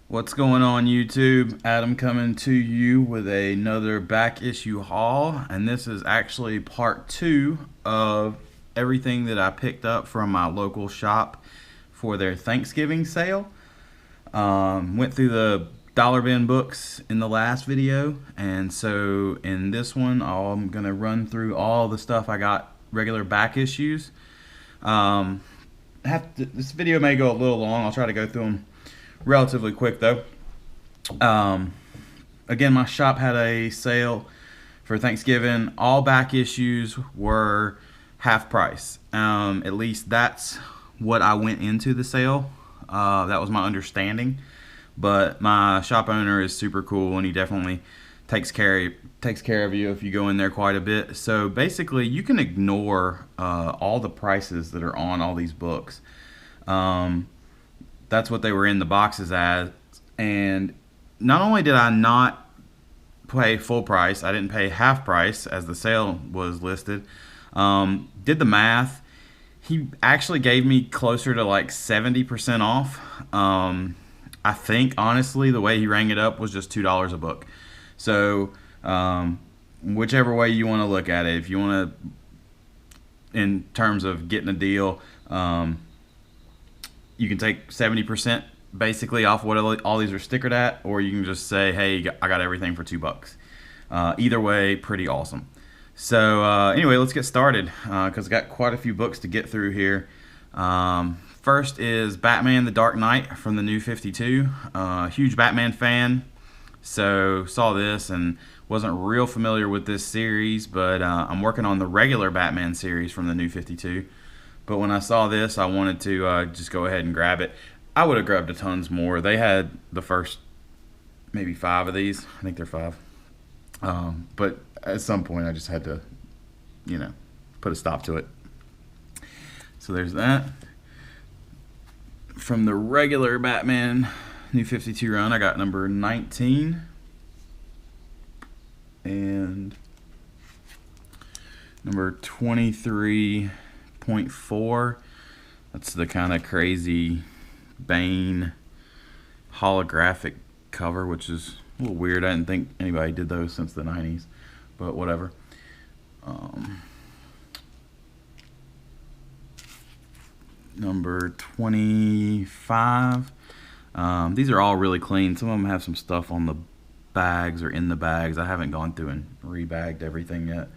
What's going on YouTube? Adam coming to you with another back issue haul, and this is actually part 2 of everything that I picked up from my local shop for their Thanksgiving sale. Went through the dollar bin books in the last video, and so in this one I'm gonna run through all the stuff I got regular back issues. This video may go a little long. I'll try to go through them relatively quick though. Again, my shop had a sale for Thanksgiving. All back issues were half price. At least that's what I went into the sale. That was my understanding. But my shop owner is super cool, and he definitely takes care of you if you go in there quite a bit. So basically, you can ignore all the prices that are on all these books. That's what they were in the boxes as. And not only did I not pay full price, I didn't pay half price as the sale was listed. Did the math. He actually gave me closer to like 70% off. I think, honestly, the way he rang it up was just $2 a book. So, whichever way you want to look at it, if you want to, in terms of getting a deal, you can take 70% basically off what all these are stickered at, or you can just say, hey, I got everything for $2. Either way, pretty awesome. So anyway, let's get started because I got quite a few books to get through here. First is Batman the Dark Knight from the New 52. Huge Batman fan, so saw this and wasn't real familiar with this series, but I'm working on the regular Batman series from the New 52. But when I saw this, I wanted to just go ahead and grab it. I would have grabbed a tons more. They had the first maybe 5 of these. I think they're 5. But at some point, I just had to, put a stop to it. So there's that. From the regular Batman New 52 run, I got number 19. And number 23.4. That's the kind of crazy Bane holographic cover, which is a little weird. I didn't think anybody did those since the 90s, but whatever. Number 25. These are all really clean. Some of them have some stuff on the bags or in the bags. I haven't gone through and rebagged everything yet.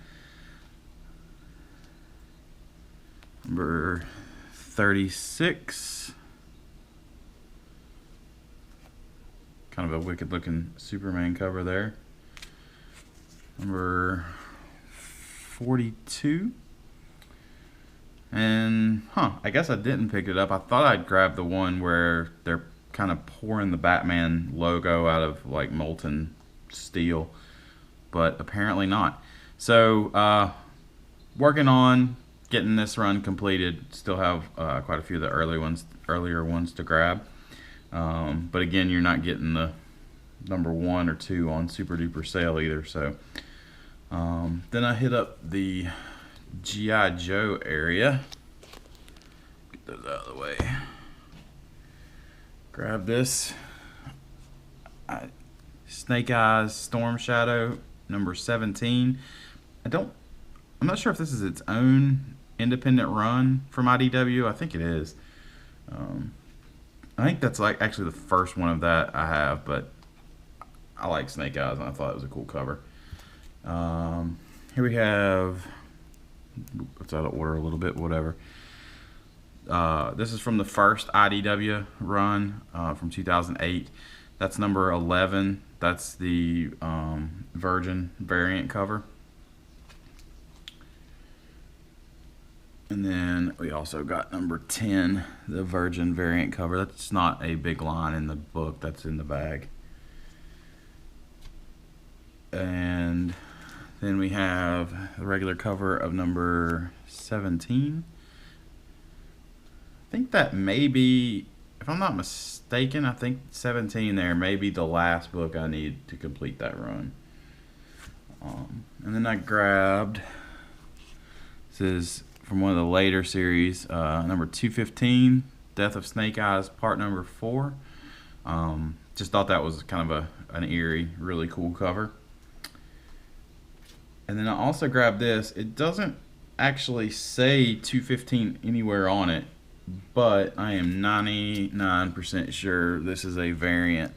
Number 36. Kind of a wicked looking Superman cover there. Number 42. And, I guess I didn't pick it up. I thought I'd grab the one where they're kind of pouring the Batman logo out of like molten steel, but apparently not. So, working on getting this run completed. Still have quite a few of the earlier ones to grab. But again, you're not getting the number 1 or 2 on super duper sale either. So then I hit up the G.I. Joe area. Get those out of the way. Grab this. Snake Eyes Storm Shadow number 17. I'm not sure if this is its own independent run from IDW. I think it is. I think that's like actually the first one of that I have, but I like Snake Eyes and I thought it was a cool cover. Here we have, it's out of order a little bit, whatever. This is from the first IDW run from 2008. That's number 11. That's the Virgin variant cover. And then we also got number 10, the Virgin variant cover. That's not a big line in the book, that's in the bag. And then we have the regular cover of number 17. I think that may be, if I'm not mistaken, I think 17 there may be the last book I need to complete that run. And then I grabbed, this is from one of the later series, number 215, Death of Snake Eyes, part number 4. just thought that was kind of an eerie, really cool cover. And then I also grabbed this. It doesn't actually say 215 anywhere on it, but I am 99% sure this is a variant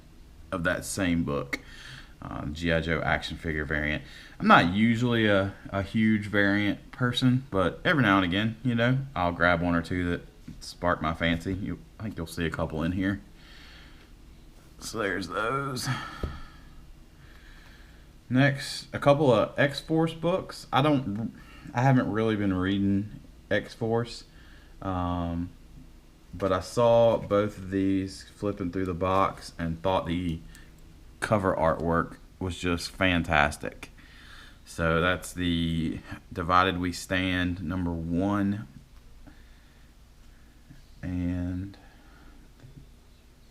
of that same book, G.I. Joe action figure variant. I'm not usually a huge variant person, but every now and again, you know, I'll grab one or two that spark my fancy. I think you'll see a couple in here. So there's those. Next, a couple of X-Force books. I haven't really been reading X-Force, but I saw both of these flipping through the box and thought the cover artwork was just fantastic. So that's the Divided We Stand #1, and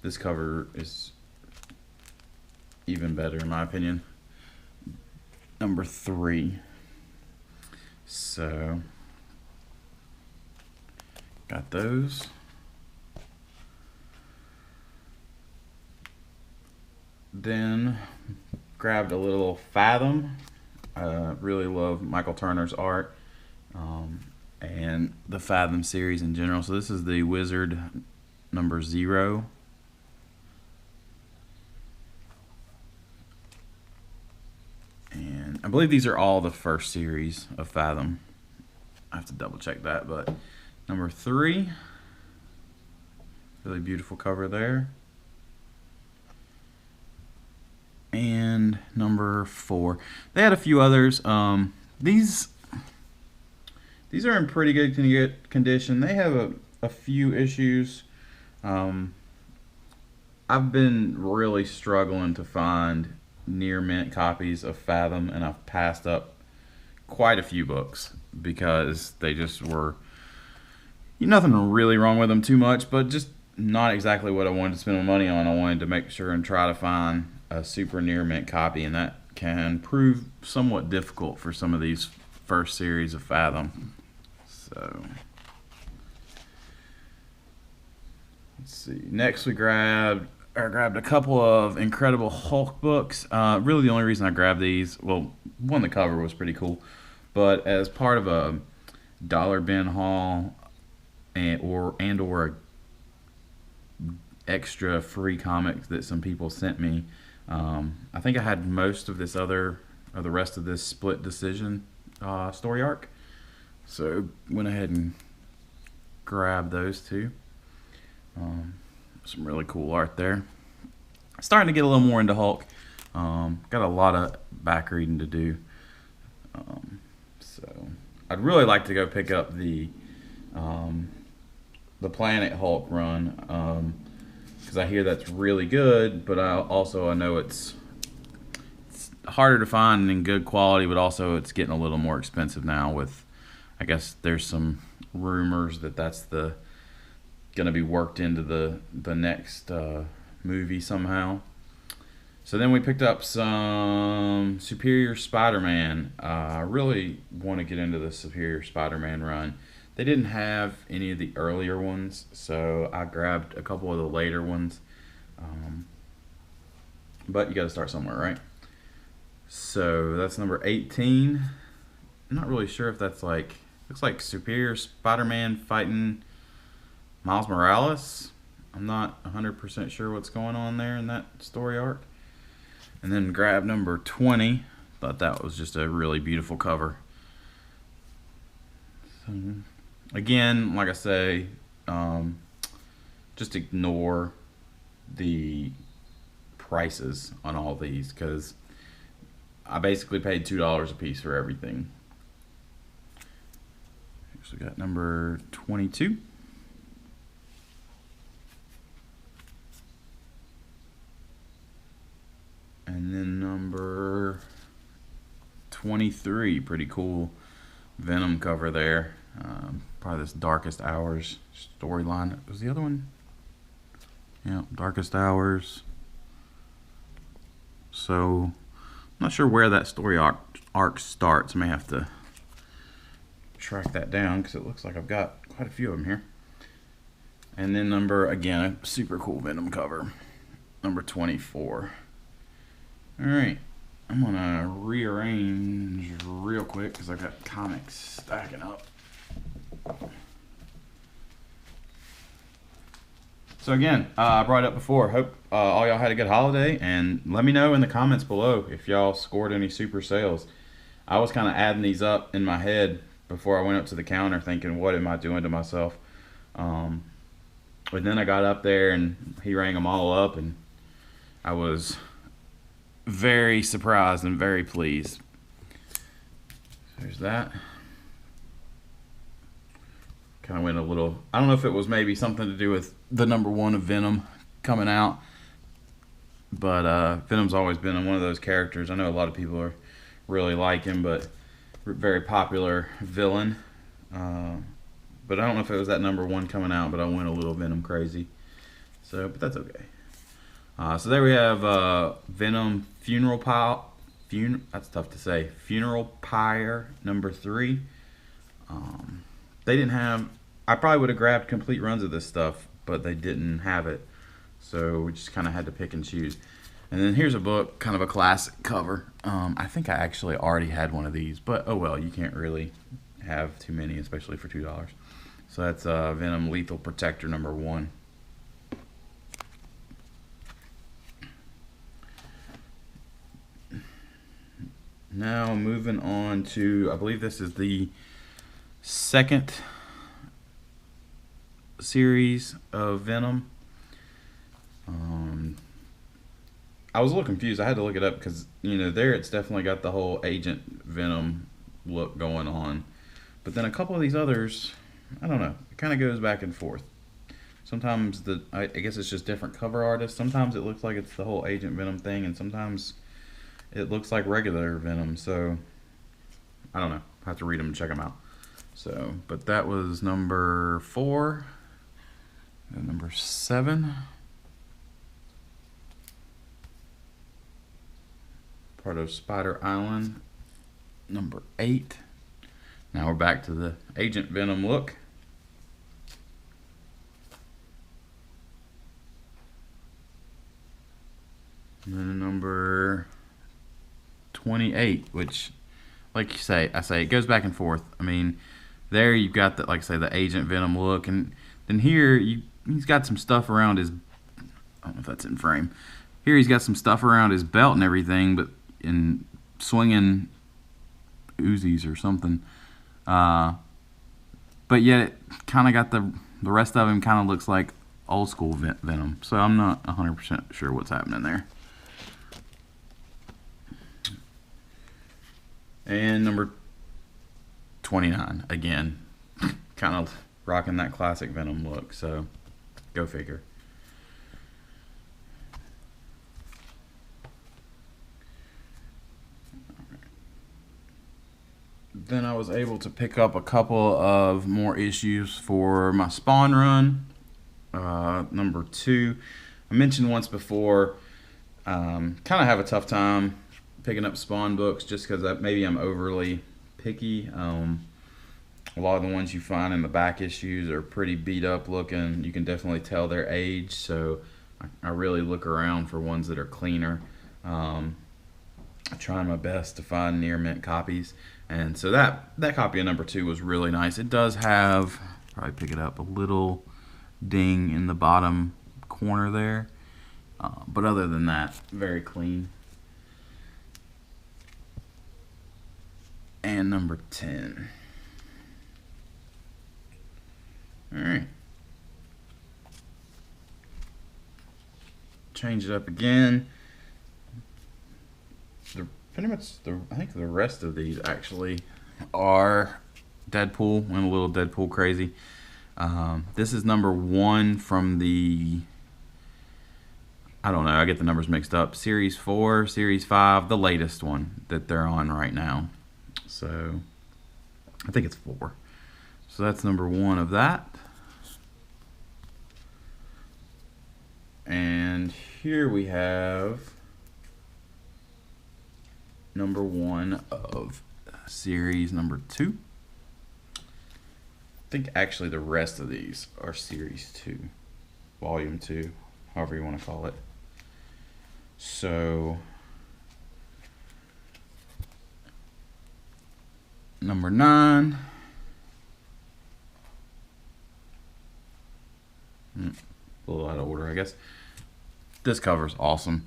this cover is even better in my opinion. #3. So got those. Then grabbed a little Fathom. Really love Michael Turner's art, and the Fathom series in general. So this is the Wizard #0. And I believe these are all the first series of Fathom. I have to double check that, but #3. Really beautiful cover there. And #4. They had a few others. These are in pretty good condition. They have a few issues. I've been really struggling to find near mint copies of Fathom, and I've passed up quite a few books because they just were nothing really wrong with them too much, but just not exactly what I wanted to spend my money on. I wanted to make sure and try to find a super near mint copy, and that can prove somewhat difficult for some of these first series of Fathom. So let's see. Next we grabbed a couple of Incredible Hulk books. Really the only reason I grabbed these, well, one, the cover was pretty cool, but as part of a dollar bin haul or extra free comics that some people sent me, I think I had most of the rest of this Split Decision story arc, so went ahead and grabbed those two. Some really cool art there. Starting to get a little more into Hulk. Got a lot of back reading to do. So I'd really like to go pick up the Planet Hulk run, because I hear that's really good, but I know it's harder to find and in good quality, but also it's getting a little more expensive now with, I guess there's some rumors that that's going to be worked into the next movie somehow. So then we picked up some Superior Spider-Man. I really want to get into the Superior Spider-Man run. They didn't have any of the earlier ones, so I grabbed a couple of the later ones. But you got to start somewhere, right? So that's #18. I'm not really sure if that's looks like Superior Spider-Man fighting Miles Morales. I'm not 100% sure what's going on there in that story arc. And then grab #20. Thought that was just a really beautiful cover. So, again, like I say, just ignore the prices on all these because I basically paid $2 a piece for everything. So we got #22. And then #23, pretty cool Venom cover there. Probably this Darkest Hours storyline. Was the other one? Yeah, Darkest Hours. So, I'm not sure where that story arc starts. I may have to track that down because it looks like I've got quite a few of them here. And then again, a super cool Venom cover. number 24. All right, I'm gonna rearrange real quick because I've got comics stacking up. So again, I brought it up before. Hope all y'all had a good holiday, and let me know in the comments below if y'all scored any super sales. I was kind of adding these up in my head before I went up to the counter, thinking, "What am I doing to myself?" But then I got up there, and he rang them all up, and I was very surprised and very pleased. There's that. Kind of went a little, I don't know if it was maybe something to do with the number 1 of Venom coming out, but Venom's always been one of those characters. I know a lot of people really like him, but very popular villain. But I don't know if it was that number 1 coming out, but I went a little Venom crazy. So, but that's okay. So there we have Venom Funeral Pyre. That's tough to say. Funeral Pyre number 3. They didn't have. I probably would have grabbed complete runs of this stuff, but they didn't have it, so we just kind of had to pick and choose. And then here's a book, kind of a classic cover. I think I actually already had one of these, but oh well, you can't really have too many, especially for $2. So that's Venom Lethal Protector number 1. Now moving on to, I believe this is the second series of Venom. I was a little confused. I had to look it up because, you know, there it's definitely got the whole Agent Venom look going on. But then a couple of these others, I don't know. It kind of goes back and forth. Sometimes I guess it's just different cover artists. Sometimes it looks like it's the whole Agent Venom thing, and sometimes it looks like regular Venom. So I don't know. I have to read them and check them out. So, but that was number 4. And number 7. Part of Spider Island. Number 8. Now we're back to the Agent Venom look. And then number 28, which, like you say, it goes back and forth. I mean, there you've got the, like I say, the Agent Venom look, and then here he's got some stuff around his. I don't know if that's in frame. Here he's got some stuff around his belt and everything, but in swinging Uzis or something. But yet it kind of got the rest of him kind of looks like old school Venom. So I'm not 100% sure what's happening there. And number 29, again, kind of rocking that classic Venom look, so go figure. Then I was able to pick up a couple of more issues for my Spawn run. Number 2, I mentioned once before, kind of have a tough time picking up Spawn books just because maybe I'm overly picky. A lot of the ones you find in the back issues are pretty beat up looking. You can definitely tell their age, so I really look around for ones that are cleaner. I try my best to find near mint copies, and so that copy of number 2 was really nice. It does have, probably pick it up, a little ding in the bottom corner there, but other than that, very clean. And number 10. All right. Change it up again. Pretty much, I think the rest of these actually are Deadpool. Went a little Deadpool crazy. This is number 1 from the, I don't know, I get the numbers mixed up. Series 4, Series 5, the latest one that they're on right now. So, I think it's 4. So that's number 1 of that. And here we have number 1 of series number 2. I think actually the rest of these are series 2, volume 2, however you want to call it. So number 9. A little out of order, I guess. This cover's awesome.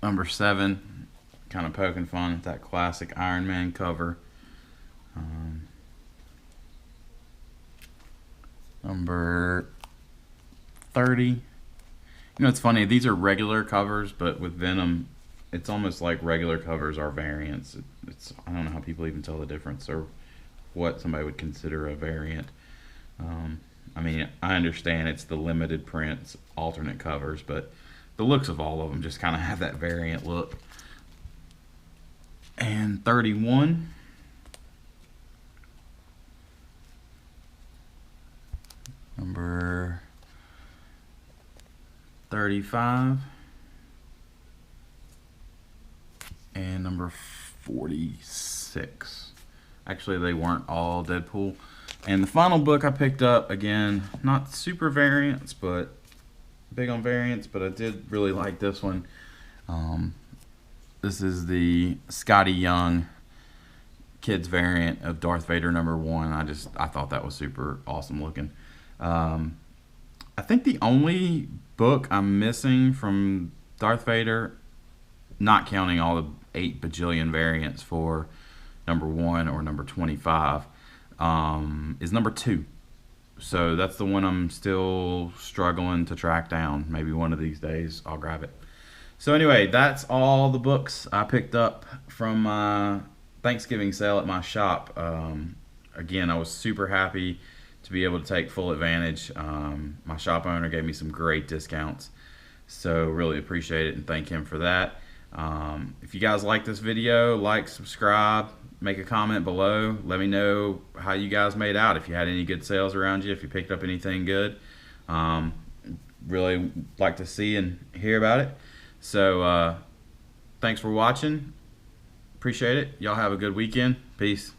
Number 7, kind of poking fun at that classic Iron Man cover. Number 30. You know, it's funny. These are regular covers, but with Venom, it's almost like regular covers are variants. I don't know how people even tell the difference or what somebody would consider a variant. I mean, I understand it's the limited prints, alternate covers, but the looks of all of them just kind of have that variant look. And 31. Number 35. And number 46. Actually, they weren't all Deadpool. And the final book I picked up, again, not super variants, but big on variants, but I did really like this one. This is the Scotty Young kids variant of Darth Vader number 1. I thought that was super awesome looking. I think the only book I'm missing from Darth Vader, not counting all the 8 bajillion variants for number 1 or number 25, is number 2. So that's the one I'm still struggling to track down. Maybe one of these days I'll grab it. So anyway, that's all the books I picked up from my Thanksgiving sale at my shop. Again, I was super happy to be able to take full advantage. My shop owner gave me some great discounts, so really appreciate it and thank him for that. If you guys like this video, like, subscribe, make a comment below. Let me know how you guys made out, if you had any good sales around you, if you picked up anything good. Really like to see and hear about it. So thanks for watching. Appreciate it. Y'all have a good weekend. Peace.